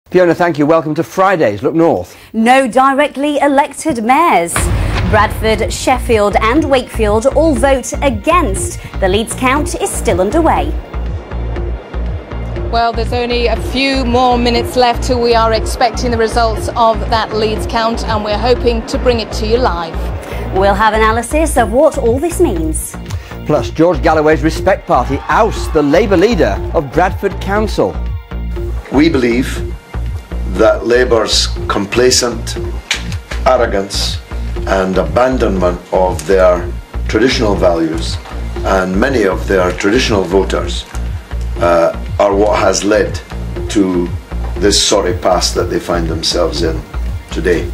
Fiona, thank you. Welcome to Friday's Look North. No directly elected mayors. Bradford, Sheffield and Wakefield all vote against. The Leeds count is still underway. Well, there's only a few more minutes left till we are expecting the results of that Leeds count, and we're hoping to bring it to you live. We'll have analysis of what all this means. Plus, George Galloway's Respect Party ousts the Labour leader of Bradford Council. We believe that Labour's complacent arrogance and abandonment of their traditional values and many of their traditional voters are what has led to this sorry past that they find themselves in today.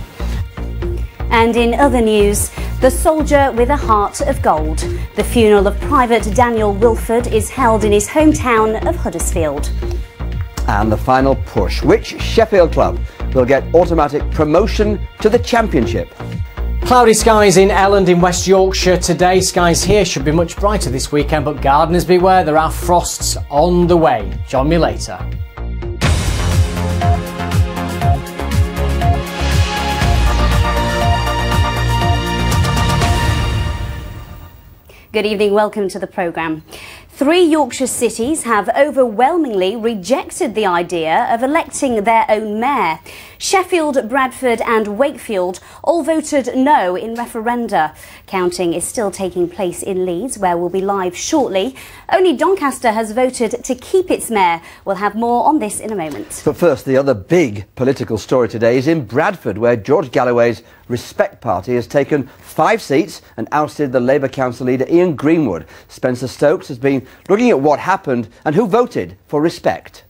And in other news, the soldier with a heart of gold. The funeral of Private Daniel Wilford is held in his hometown of Huddersfield. And the final push. Which Sheffield club will get automatic promotion to the Championship? Cloudy skies in Elland in West Yorkshire today. Skies here should be much brighter this weekend, but gardeners beware, there are frosts on the way. Join me later. Good evening, welcome to the programme. 3 Yorkshire cities have overwhelmingly rejected the idea of electing their own mayor. Sheffield, Bradford and Wakefield all voted no in referenda. Counting is still taking place in Leeds, where we'll be live shortly. Only Doncaster has voted to keep its mayor. We'll have more on this in a moment. But first, the other big political story today is in Bradford, where George Galloway's Respect Party has taken 5 seats and ousted the Labour Council leader Ian Greenwood. Spencer Stokes has been looking at what happened and who voted for Respect.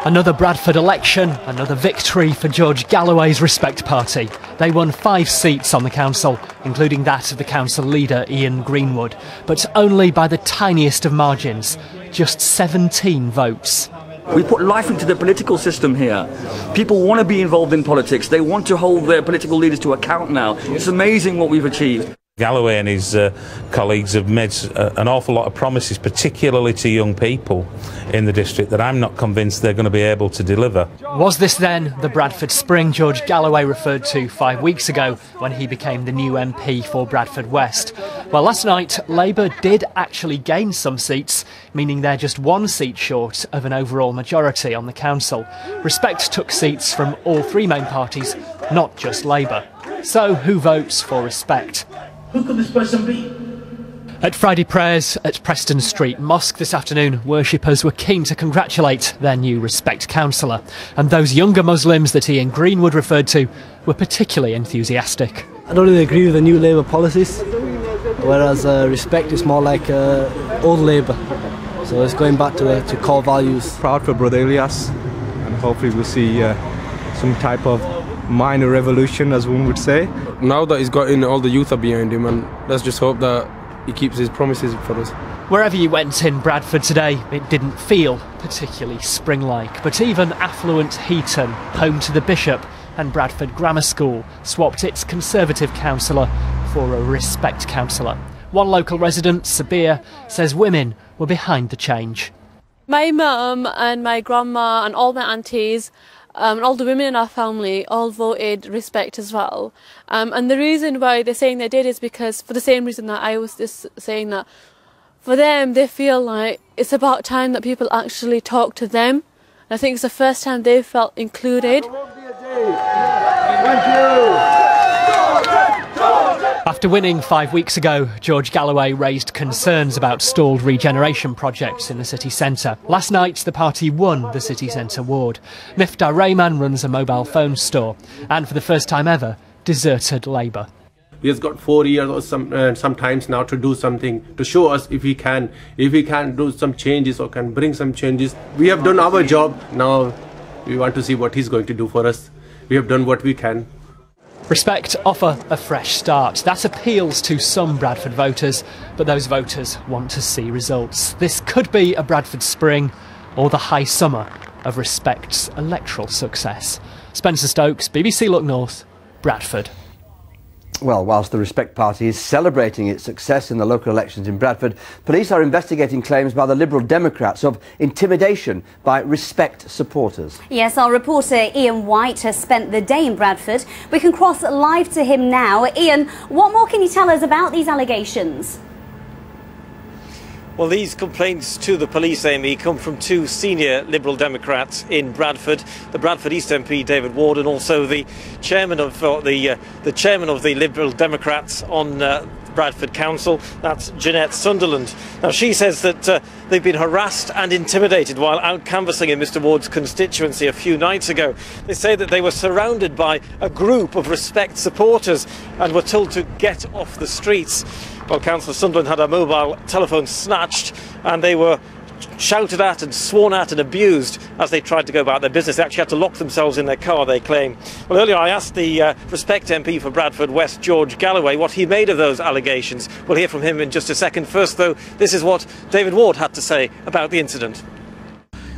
Another Bradford election, another victory for George Galloway's Respect Party. They won 5 seats on the council, including that of the council leader Ian Greenwood, but only by the tiniest of margins, just 17 votes. We put life into the political system here. People want to be involved in politics. They want to hold their political leaders to account now. It's amazing what we've achieved. Galloway and his colleagues have made an awful lot of promises, particularly to young people in the district, that I'm not convinced they're going to be able to deliver. Was this then the Bradford spring George Galloway referred to 5 weeks ago when he became the new MP for Bradford West? Well, last night Labour did actually gain some seats, meaning they're just 1 seat short of an overall majority on the council. Respect took seats from all 3 main parties, not just Labour. So who votes for Respect? Who could this person be? At Friday prayers at Preston Street Mosque this afternoon, worshippers were keen to congratulate their new Respect councillor. And those younger Muslims that Ian Greenwood referred to were particularly enthusiastic. I don't really agree with the new Labour policies, whereas Respect is more like old Labour. So it's going back to core values. Proud for Brother Ilyas, and hopefully we'll see some type of minor revolution, as one would say. Now that he's got in, all the youth are behind him, and let's just hope that he keeps his promises for us. Wherever you went in Bradford today, it didn't feel particularly spring-like, but even affluent Heaton, home to the Bishop, and Bradford Grammar School swapped its Conservative councillor for a Respect councillor. One local resident, Sabir, says women were behind the change. My mum and my grandma and all my aunties and all the women in our family all voted Respect as well. And the reason why they're saying they did is because, for the same reason that I was just saying, that for them, they feel like it's about time that people actually talk to them. And I think it's the first time they felt included. Thank you. After winning 5 weeks ago, George Galloway raised concerns about stalled regeneration projects in the city centre. Last night, the party won the city centre ward. Miftah Rayman runs a mobile phone store and, for the first time ever, deserted Labour. He has got 4 years or sometimes now to do something, to show us if he can do some changes or can bring some changes. We have done our job, now we want to see what he's going to do for us. We have done what we can. Respect offer a fresh start. That appeals to some Bradford voters, but those voters want to see results. This could be a Bradford spring or the high summer of Respect's electoral success. Spencer Stokes, BBC Look North, Bradford. Well, whilst the Respect Party is celebrating its success in the local elections in Bradford, police are investigating claims by the Liberal Democrats of intimidation by Respect supporters. Yes, our reporter Ian White has spent the day in Bradford. We can cross live to him now. Ian, what more can you tell us about these allegations? Well, these complaints to the police, Amy, come from two senior Liberal Democrats in Bradford, the Bradford East MP David Ward, and also the chairman of the Liberal Democrats on Bradford Council. That's Jeanette Sunderland. Now, she says that they've been harassed and intimidated while out canvassing in Mr Ward's constituency a few nights ago. They say that they were surrounded by a group of Respect supporters and were told to get off the streets. Well, Councillor Sunderland had her mobile telephone snatched and they were shouted at and sworn at and abused as they tried to go about their business. They actually had to lock themselves in their car, they claim. Well, earlier I asked the Respect MP for Bradford West, George Galloway, what he made of those allegations. We'll hear from him in just a second. First, though, this is what David Ward had to say about the incident.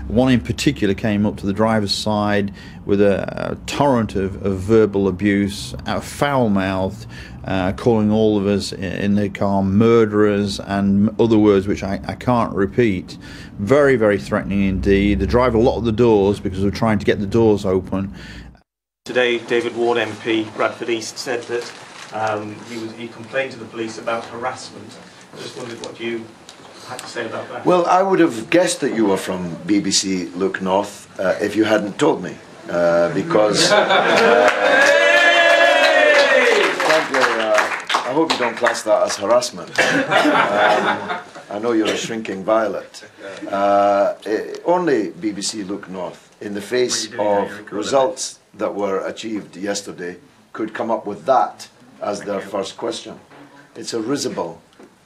One in particular came up to the driver's side with a torrent of verbal abuse, foul-mouthed, calling all of us in the car murderers and other words which I can't repeat. Very, very threatening indeed. The driver locked the doors because we were trying to get the doors open. Today, David Ward MP, Bradford East, said that he complained to the police about harassment. I just wondered what you had to say about that. Well, I would have guessed that you were from BBC Look North if you hadn't told me, because frankly, I hope you don't class that as harassment. I know you're a shrinking violet. Only BBC Look North, in the face of results that were achieved yesterday, could come up with that as their first question. It's a risible,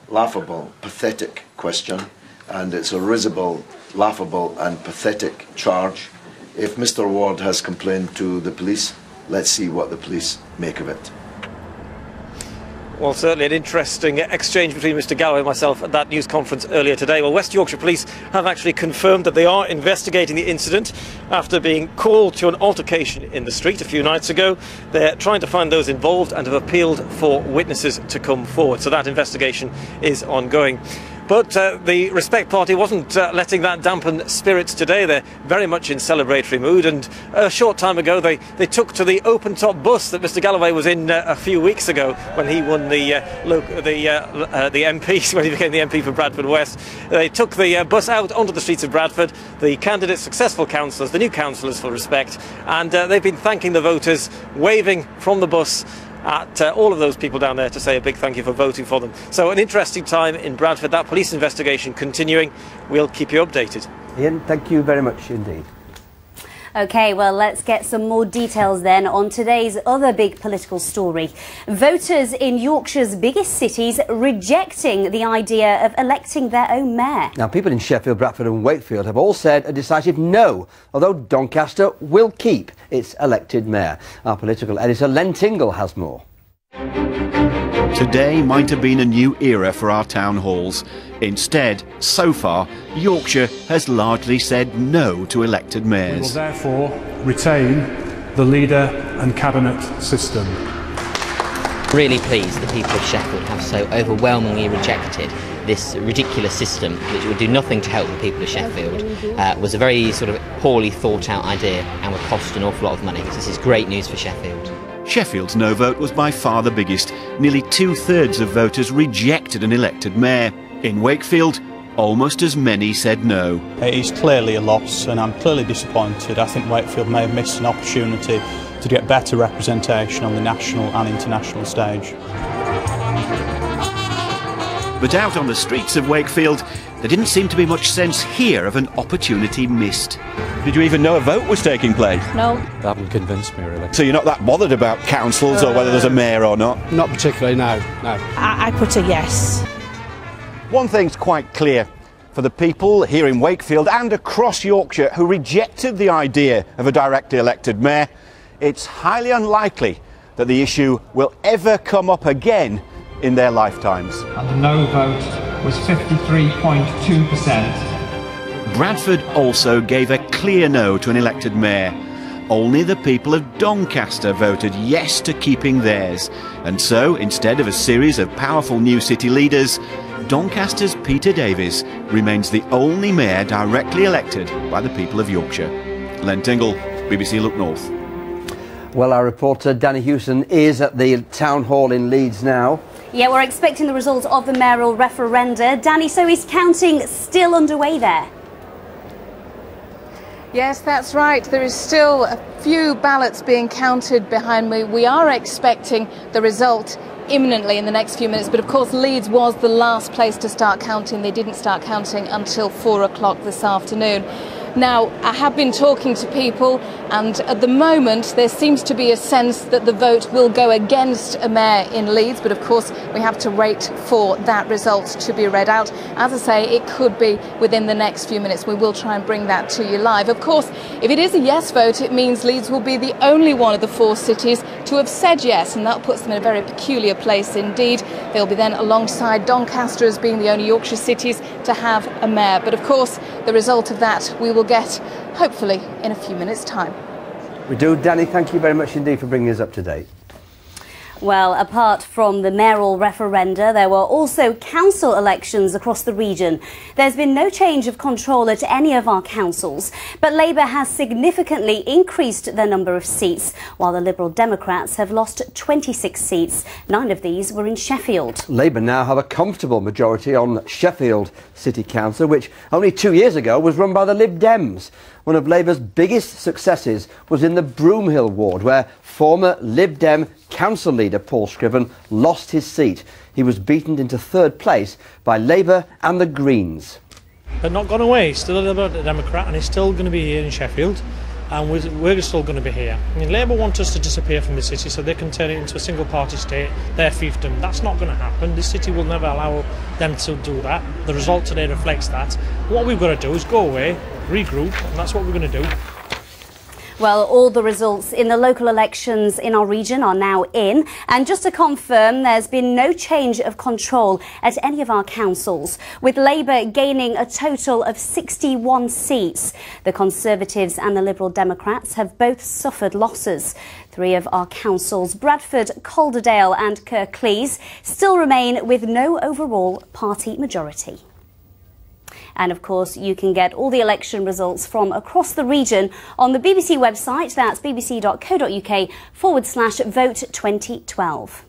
laughable, pathetic question, and it's a risible, laughable and pathetic charge. If Mr Ward has complained to the police, let's see what the police make of it. Well, certainly an interesting exchange between Mr Galloway and myself at that news conference earlier today. Well, West Yorkshire Police have actually confirmed that they are investigating the incident after being called to an altercation in the street a few nights ago. They're trying to find those involved and have appealed for witnesses to come forward. So that investigation is ongoing. But the Respect Party wasn't letting that dampen spirits today. They're very much in celebratory mood, and a short time ago they took to the open-top bus that Mr Galloway was in a few weeks ago when he won the MP, when he became the MP for Bradford West. They took the bus out onto the streets of Bradford, the candidates, successful councillors, the new councillors for Respect, and they've been thanking the voters, waving from the bus at all of those people down there to say a big thank you for voting for them. So an interesting time in Bradford. That police investigation continuing. We'll keep you updated. Ian, thank you very much indeed. OK, well, let's get some more details then on today's other big political story. Voters in Yorkshire's biggest cities rejecting the idea of electing their own mayor. Now, people in Sheffield, Bradford and Wakefield have all said a decisive no, although Doncaster will keep its elected mayor. Our political editor Len Tingle has more. Today might have been a new era for our town halls. Instead, so far, Yorkshire has largely said no to elected mayors. We will therefore retain the leader and cabinet system. Really pleased the people of Sheffield have so overwhelmingly rejected this ridiculous system which would do nothing to help the people of Sheffield. Was a very sort of poorly thought out idea and would cost an awful lot of money. So this is great news for Sheffield. Sheffield's no vote was by far the biggest. Nearly 2/3 of voters rejected an elected mayor. In Wakefield, almost as many said no. It is clearly a loss and I'm clearly disappointed. I think Wakefield may have missed an opportunity to get better representation on the national and international stage. But out on the streets of Wakefield, there didn't seem to be much sense here of an opportunity missed. Did you even know a vote was taking place? No. That would convince me, really. So you're not that bothered about councils or whether there's a mayor or not? Not particularly, no. I put a yes. One thing's quite clear for the people here in Wakefield and across Yorkshire who rejected the idea of a directly elected mayor. It's highly unlikely that the issue will ever come up again in their lifetimes. And the no vote was 53.2%. Bradford also gave a clear no to an elected mayor. only the people of Doncaster voted yes to keeping theirs. And so, instead of a series of powerful new city leaders, Doncaster's Peter Davies remains the only mayor directly elected by the people of Yorkshire. Len Tingle, BBC Look North. Well, our reporter Danny Hewson is at the town hall in Leeds now. Yeah, we're expecting the results of the mayoral referenda. Danny, so is counting still underway there? Yes, that's right. There is still a few ballots being counted behind me. We are expecting the result imminently in the next few minutes, but of course Leeds was the last place to start counting. They didn't start counting until 4 o'clock this afternoon. Now, I have been talking to people, and at the moment there seems to be a sense that the vote will go against a mayor in Leeds, but of course we have to wait for that result to be read out. As I say, it could be within the next few minutes. We will try and bring that to you live. Of course, if it is a yes vote, it means Leeds will be the only one of the 4 cities to have said yes, and that puts them in a very peculiar place indeed. They'll be then alongside Doncaster as being the only Yorkshire cities to have a mayor. But of course, the result of that we will get, hopefully, in a few minutes' time. We do. Danny, thank you very much indeed for bringing us up to date. Well, apart from the mayoral referenda, there were also council elections across the region. There's been no change of control at any of our councils, but Labour has significantly increased their number of seats, while the Liberal Democrats have lost 26 seats. 9 of these were in Sheffield. Labour now have a comfortable majority on Sheffield City Council, which only 2 years ago was run by the Lib Dems. One of Labour's biggest successes was in the Broomhill ward, where former Lib Dem council leader Paul Scriven lost his seat. He was beaten into 3rd place by Labour and the Greens. But not gone away, still a Liberal Democrat, and he's still going to be here in Sheffield, and we're still going to be here. I mean, Labour want us to disappear from the city so they can turn it into a single party state, their fiefdom. That's not going to happen. The city will never allow them to do that. The result today reflects that. What we've got to do is go away, regroup, and that's what we're going to do. Well, all the results in the local elections in our region are now in. And just to confirm, there's been no change of control at any of our councils, with Labour gaining a total of 61 seats. The Conservatives and the Liberal Democrats have both suffered losses. 3 of our councils, Bradford, Calderdale and Kirklees, still remain with no overall party majority. And of course, you can get all the election results from across the region on the BBC website. That's bbc.co.uk/vote 2012.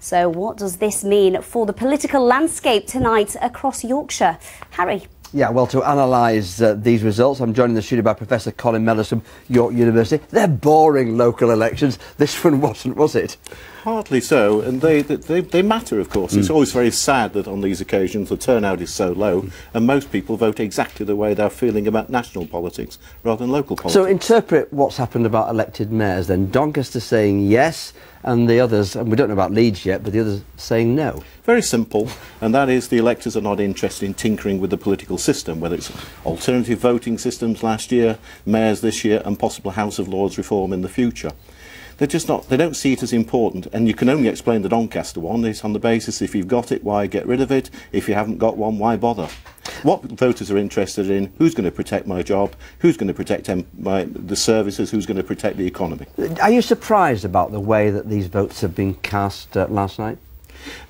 So what does this mean for the political landscape tonight across Yorkshire? Harry? Yeah, well, to analyse these results, I'm joined in the studio by Professor Colin Mellors from York University. They're boring local elections. This one wasn't, was it? Hardly so, and they matter, of course. It's always very sad that on these occasions the turnout is so low, and most people vote exactly the way they're feeling about national politics rather than local politics. So interpret what's happened about elected mayors then. Doncaster saying yes, and the others, and we don't know about Leeds yet, but the others saying no. Very simple, and that is the electors are not interested in tinkering with the political system, whether it's alternative voting systems last year, mayors this year, and possible House of Lords reform in the future. They're just not, they don't see it as important, and you can only explain the Doncaster one. It's on the basis if you've got it, why get rid of it? If you haven't got one, why bother? What voters are interested in, who's going to protect my job, who's going to protect the services, who's going to protect the economy. Are you surprised about the way that these votes have been cast last night?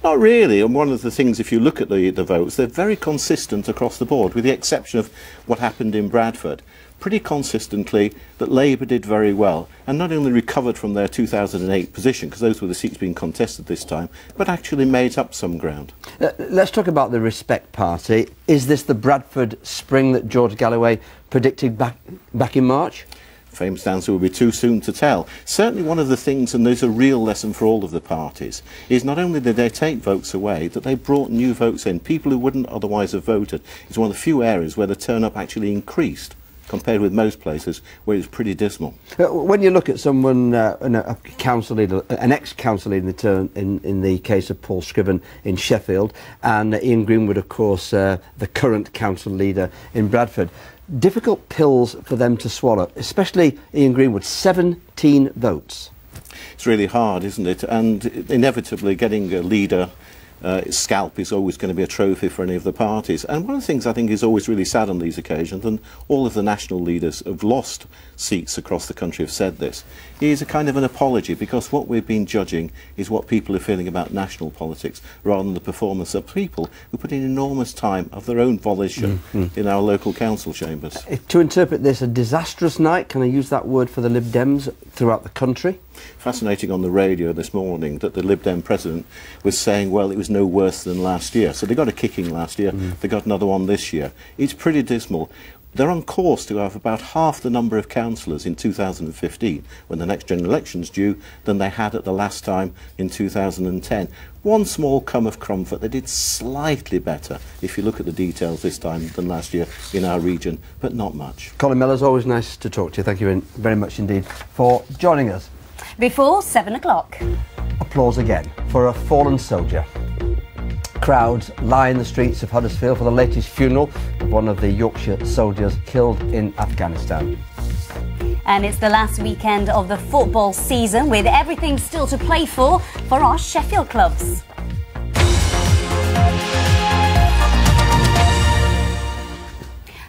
Not really, and one of the things, if you look at the votes, they're very consistent across the board, with the exception of what happened in Bradford. Pretty consistently that Labour did very well, and not only recovered from their 2008 position, because those were the seats being contested this time, but actually made up some ground. Let's talk about the Respect Party. Is this the Bradford spring that George Galloway predicted back in March? Famous answer would be too soon to tell. Certainly one of the things, and there's a real lesson for all of the parties, is not only did they take votes away, that they brought new votes in, people who wouldn't otherwise have voted. It's one of the few areas where the turn-up actually increased, compared with most places where it's pretty dismal. When you look at someone, a council leader, an ex-council leader in the case of Paul Scriven in Sheffield, and Ian Greenwood, of course, the current council leader in Bradford, difficult pills for them to swallow, especially Ian Greenwood, 17 votes. It's really hard, isn't it? And inevitably getting a leader scalp is always going to be a trophy for any of the parties. And one of the things I think is always really sad on these occasions, and all of the national leaders who've lost seats across the country have said this, is a kind of an apology, because what we've been judging is what people are feeling about national politics rather than the performance of people who put in enormous time of their own volition in our local council chambers. To interpret this, a disastrous night, can I use that word for the Lib Dems throughout the country? Fascinating on the radio this morning that the Lib Dem president was saying, well, it was no worse than last year. So they got a kicking last year, they got another one this year. It's pretty dismal. They're on course to have about half the number of councillors in 2015, when the next general election's due, than they had at the last time in 2010. One small crumb of comfort, they did slightly better, if you look at the details this time, than last year in our region, but not much. Colin Miller's always nice to talk to you. Thank you very much indeed for joining us. Before 7 o'clock. Applause again for a fallen soldier. Crowds line the streets of Huddersfield for the latest funeral of one of the Yorkshire soldiers killed in Afghanistan. And it's the last weekend of the football season, with everything still to play for our Sheffield clubs.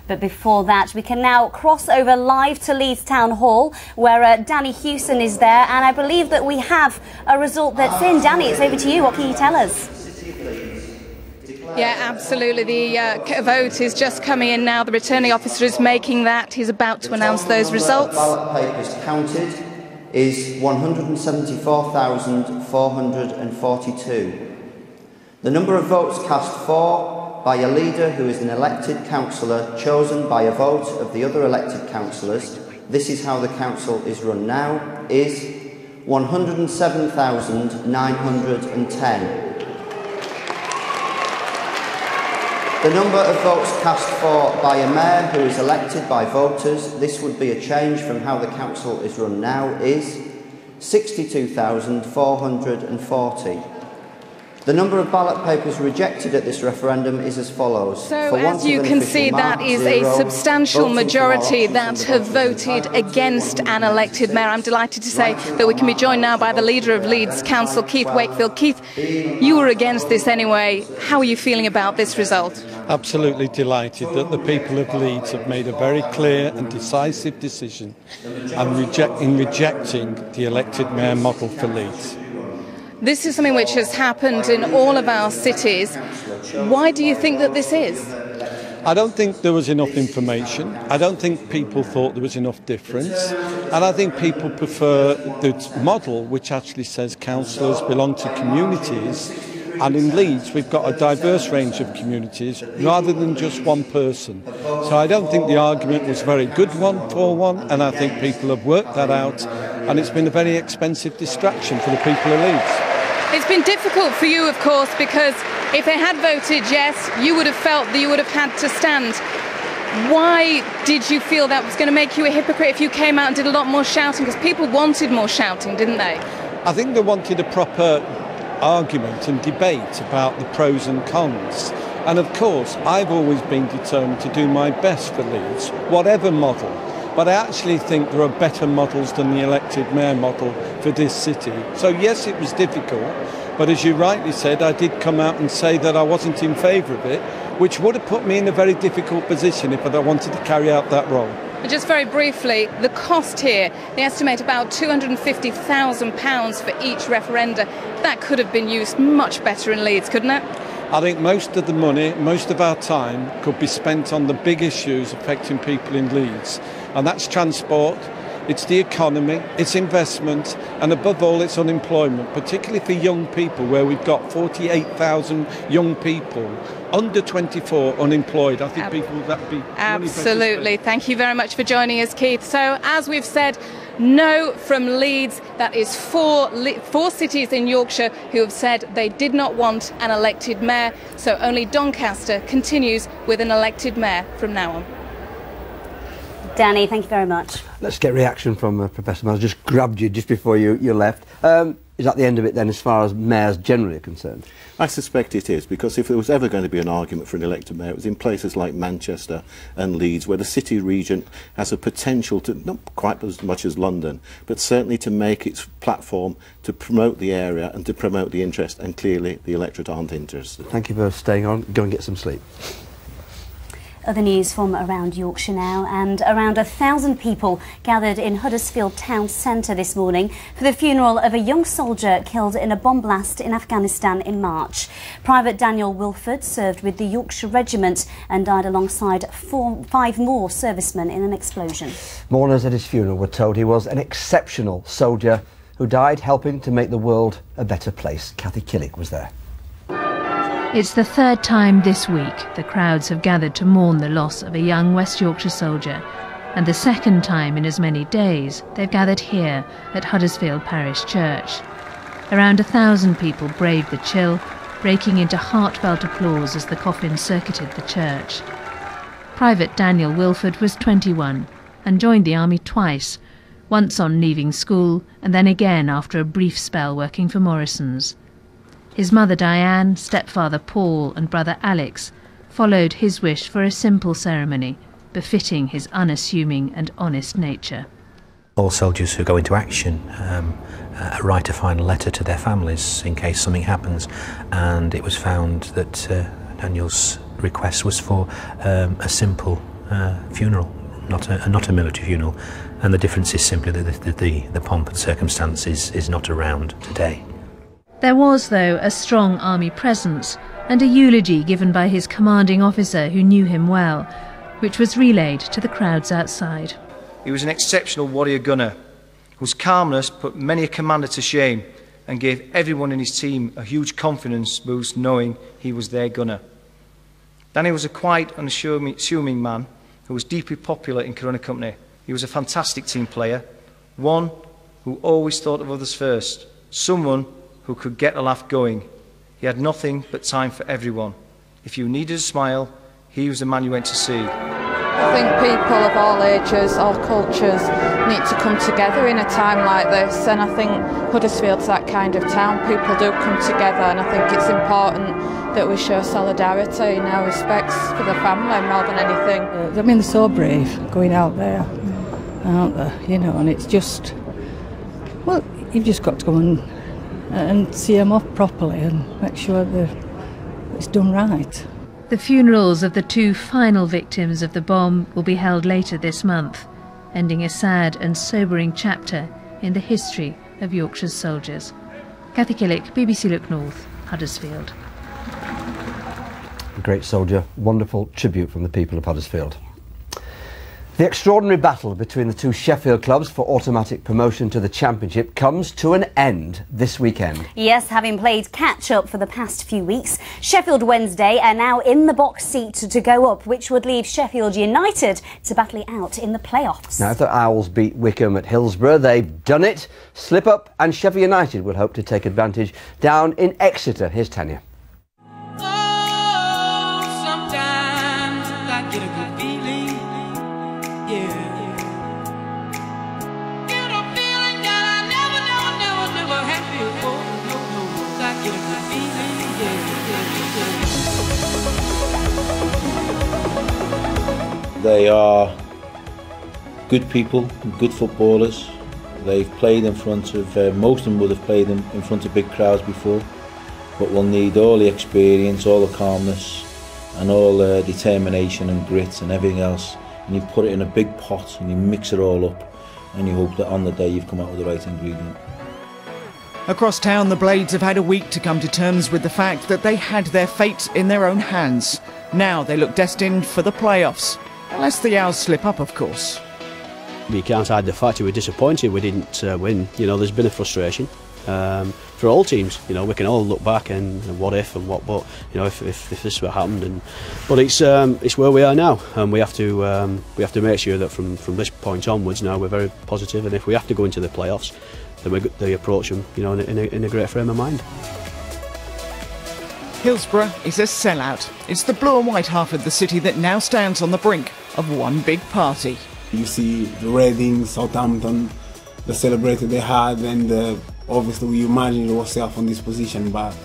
But before that, we can now cross over live to Leeds Town Hall, where Danny Hewson is there, and I believe that we have a result that's in. Danny, it's over to you. What can you tell us? Yeah, absolutely. The vote is just coming in now. The returning officer is making that. He's about to announce those results. The number of ballot papers counted is 174,442. The number of votes cast for by a leader who is an elected councillor chosen by a vote of the other elected councillors, this is how the council is run now, is 107,910. The number of votes cast for by a mayor who is elected by voters, this would be a change from how the council is run now, is 62,440. The number of ballot papers rejected at this referendum is as follows. So, as you can see, that is a substantial majority that have voted against an elected mayor. I'm delighted to say that we can be joined now by the leader of Leeds Council, Keith Wakefield. Keith, you were against this anyway. How are you feeling about this result? Absolutely delighted that the people of Leeds have made a very clear and decisive decision in rejecting the elected mayor model for Leeds. This is something which has happened in all of our cities. Why do you think that this is? I don't think there was enough information. I don't think people thought there was enough difference. And I think people prefer the model which actually says councillors belong to communities. And in Leeds, we've got a diverse range of communities rather than just one person. So I don't think the argument was a very good one for one, and I think people have worked that out, and it's been a very expensive distraction for the people of Leeds. It's been difficult for you, of course, because if they had voted yes, you would have felt that you would have had to stand. Why did you feel that was going to make you a hypocrite if you came out and did a lot more shouting? Because people wanted more shouting, didn't they? I think they wanted a proper argument and debate about the pros and cons. And of course, I've always been determined to do my best for Leeds, whatever model. But I actually think there are better models than the elected mayor model for this city. So yes, it was difficult, but as you rightly said, I did come out and say that I wasn't in favour of it, which would have put me in a very difficult position if I wanted to carry out that role. Just very briefly, the cost here, they estimate about £250,000 for each referenda. That could have been used much better in Leeds, couldn't it? I think most of the money, most of our time could be spent on the big issues affecting people in Leeds. And that's transport, it's the economy, it's investment, and above all, it's unemployment, particularly for young people, where we've got 48,000 young people under 24 unemployed. I think people would that be absolutely. Thank you very much for joining us, Keith. So, as we've said, no from Leeds. That is four cities in Yorkshire who have said they did not want an elected mayor. So only Doncaster continues with an elected mayor from now on. Danny, thank you very much. Let's get reaction from Professor Miles. Just grabbed you just before you left. Is that the end of it then, as far as mayors generally are concerned? I suspect it is, because if there was ever going to be an argument for an elected mayor, it was in places like Manchester and Leeds, where the city region has a potential to, not quite as much as London, but certainly to make its platform to promote the area and to promote the interest, and clearly the electorate aren't interested. Thank you for staying on. Go and get some sleep. Other news from around Yorkshire now, and around 1,000 people gathered in Huddersfield town centre this morning for the funeral of a young soldier killed in a bomb blast in Afghanistan in March. Private Daniel Wilford served with the Yorkshire Regiment and died alongside 5 more servicemen in an explosion. Mourners at his funeral were told he was an exceptional soldier who died helping to make the world a better place. Kathy Killick was there. It's the third time this week the crowds have gathered to mourn the loss of a young West Yorkshire soldier, and the second time in as many days they've gathered here at Huddersfield Parish Church. Around 1,000 people braved the chill, breaking into heartfelt applause as the coffin circuited the church. Private Daniel Wilford was 21 and joined the army twice, once on leaving school and then again after a brief spell working for Morrison's. His mother Diane, stepfather Paul and brother Alex followed his wish for a simple ceremony, befitting his unassuming and honest nature. All soldiers who go into action write a final letter to their families in case something happens, and it was found that Daniel's request was for a simple funeral, not a military funeral, and the difference is simply that the pomp and circumstance is not around today. There was, though, a strong army presence and a eulogy given by his commanding officer who knew him well, which was relayed to the crowds outside. He was an exceptional warrior gunner, whose calmness put many a commander to shame and gave everyone in his team a huge confidence boost knowing he was their gunner. Danny was a quiet, unassuming man who was deeply popular in Corona Company. He was a fantastic team player, one who always thought of others first, someone who could get a laugh going. He had nothing but time for everyone. If you needed a smile, he was the man you went to see. I think people of all ages, all cultures, need to come together in a time like this, and I think Huddersfield's that kind of town. People do come together, and I think it's important that we show solidarity in our respects for the family more than anything. I mean, they're so brave going out there, aren't they? You know, and it's just, well, you've just got to go and see them off properly and make sure that it's done right. The funerals of the 2 final victims of the bomb will be held later this month, ending a sad and sobering chapter in the history of Yorkshire's soldiers. Kathy Killick, BBC Look North, Huddersfield. A great soldier, wonderful tribute from the people of Huddersfield. The extraordinary battle between the 2 Sheffield clubs for automatic promotion to the Championship comes to an end this weekend. Yes, having played catch-up for the past few weeks, Sheffield Wednesday are now in the box seat to go up, which would leave Sheffield United to battle it out in the playoffs. Now, if the Owls beat Wickham at Hillsborough, they've done it. Slip up and Sheffield United will hope to take advantage down in Exeter. Here's Tanya. They are good people, good footballers. They've played in front of, most of them would have played in front of big crowds before, but will need all the experience, all the calmness and all the determination and grit and everything else, and you put it in a big pot and you mix it all up and you hope that on the day you've come out with the right ingredient. Across town, the Blades have had a week to come to terms with the fact that they had their fate in their own hands. Now they look destined for the playoffs. Unless the Owls slip up, of course. We can't hide the fact that we're disappointed we didn't win. You know, there's been a frustration for all teams. You know, we can all look back and what if and what but. You know, if this is what happened, but it's where we are now, and we have to make sure that from this point onwards now we're very positive, and if we have to go into the playoffs, then they approach them, you know, in a great frame of mind. Hillsborough is a sellout. It's the blue and white half of the city that now stands on the brink of one big party. You see the Reading, Southampton, the celebrity they had, and obviously we imagine yourself on this position, but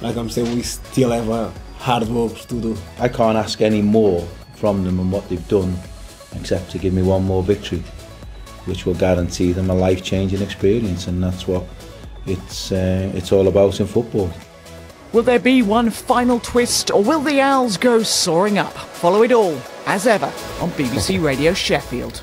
like I'm saying, we still have hard work to do. I can't ask any more from them and what they've done except to give me one more victory, which will guarantee them a life-changing experience, and that's what it's all about in football. Will there be one final twist, or will the Owls go soaring up? Follow it all, as ever, on BBC Radio Sheffield.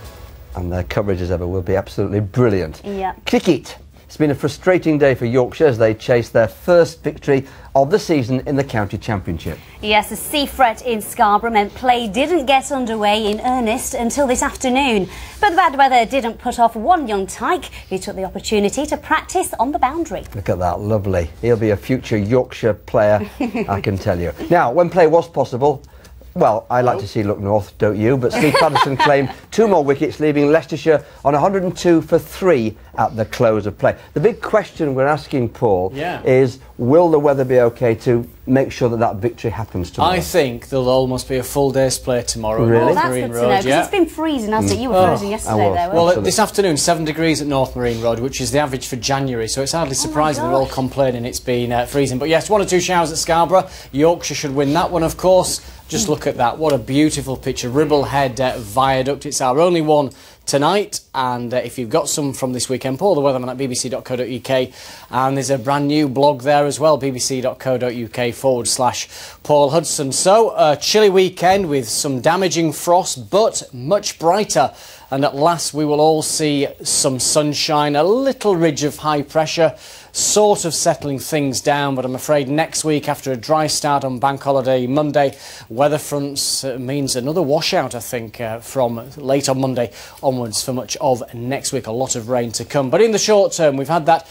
And their coverage, as ever, will be absolutely brilliant. Yeah. Cricket. It's been a frustrating day for Yorkshire as they chase their first victory of the season in the County Championship. Yes, a sea fret in Scarborough meant play didn't get underway in earnest until this afternoon. But the bad weather didn't put off one young tyke who took the opportunity to practice on the boundary. Look at that, lovely. He'll be a future Yorkshire player, I can tell you. Now, when play was possible, well, I like to see Look North, don't you? But Steve Patterson claimed 2 more wickets, leaving Leicestershire on 102 for 3 at the close of play. The big question we're asking, Paul, is will the weather be OK to make sure that that victory happens tomorrow? I think there'll almost be a full day's play tomorrow. Really? At North That's Marine good to Road, know, because it's been freezing, hasn't it? You were frozen yesterday, though. Well, this afternoon, 7 degrees at North Marine Road, which is the average for January, so it's hardly surprising they're all complaining it's been freezing. But yes, 1 or 2 showers at Scarborough. Yorkshire should win that one, of course. Just look at that. What a beautiful picture. Ribblehead Viaduct. It's our only one tonight, and if you've got some from this weekend, Paul the Weatherman at bbc.co.uk, and there's a brand new blog there as well, bbc.co.uk/Paul Hudson. So a chilly weekend with some damaging frost, but much brighter, and at last we will all see some sunshine, a little ridge of high pressure sort of settling things down, but I'm afraid next week, after a dry start on Bank Holiday Monday, weather fronts means another washout, I think, from late on Monday onwards for much of next week. A lot of rain to come. But in the short term, we've had that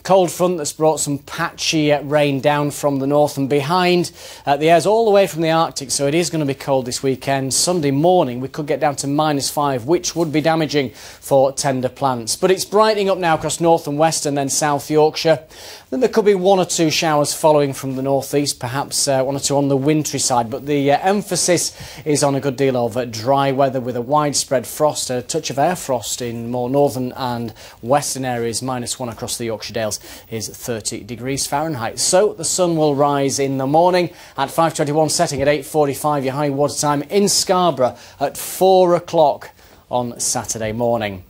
cold front that's brought some patchy rain down from the north and behind. The air's all the way from the Arctic, so it is going to be cold this weekend. Sunday morning, we could get down to -5, which would be damaging for tender plants. But it's brightening up now across north and west and then South Yorkshire. Then there could be 1 or 2 showers following from the northeast, perhaps 1 or 2 on the wintry side. But the emphasis is on a good deal of dry weather with a widespread frost, a touch of air frost in more northern and western areas. -1 across the Yorkshire Dales is 30 degrees Fahrenheit. So the sun will rise in the morning at 5:21, setting at 8:45, your high water time in Scarborough at 4 o'clock on Saturday morning.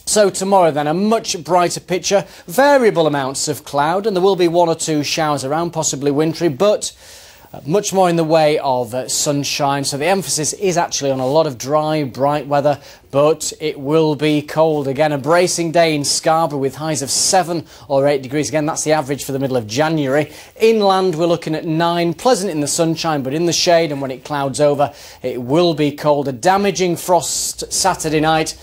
So tomorrow then, a much brighter picture, variable amounts of cloud, and there will be 1 or 2 showers around, possibly wintry, but much more in the way of sunshine. So the emphasis is actually on a lot of dry, bright weather, but it will be cold. Again, a bracing day in Scarborough with highs of 7 or 8 degrees. Again, that's the average for the middle of January. Inland, we're looking at 9. Pleasant in the sunshine, but in the shade, and when it clouds over, it will be cold. A damaging frost Saturday night,